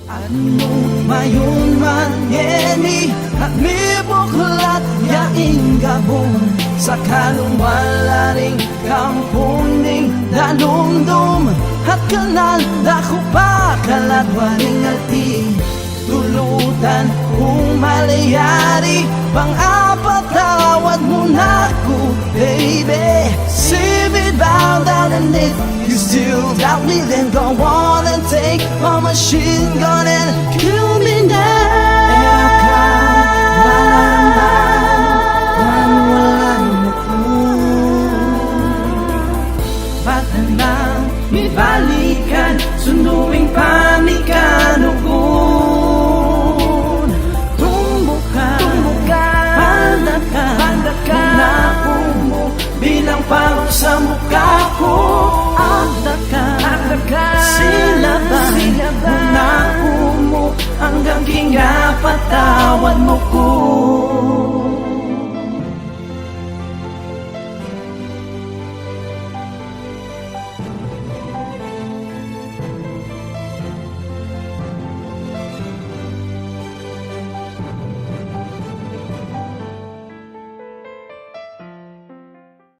At nung mayon man yeni at mibuklat yaing gabong sa kalumwala ring kampong ning dalumdum at kanal dako pa kaladwaring alti tulutan kung malayari pang-apatawad mo na ko baby. See me bow down and if you still doubt me then go on and take my machine gun and kill me now. Balikan, sunduing pamikanugon. Tumbo ka, panda ka, Nako mo bilang parang sa mukha ko. Agda ka, silaban, nako mo hanggang kinapatawad mo.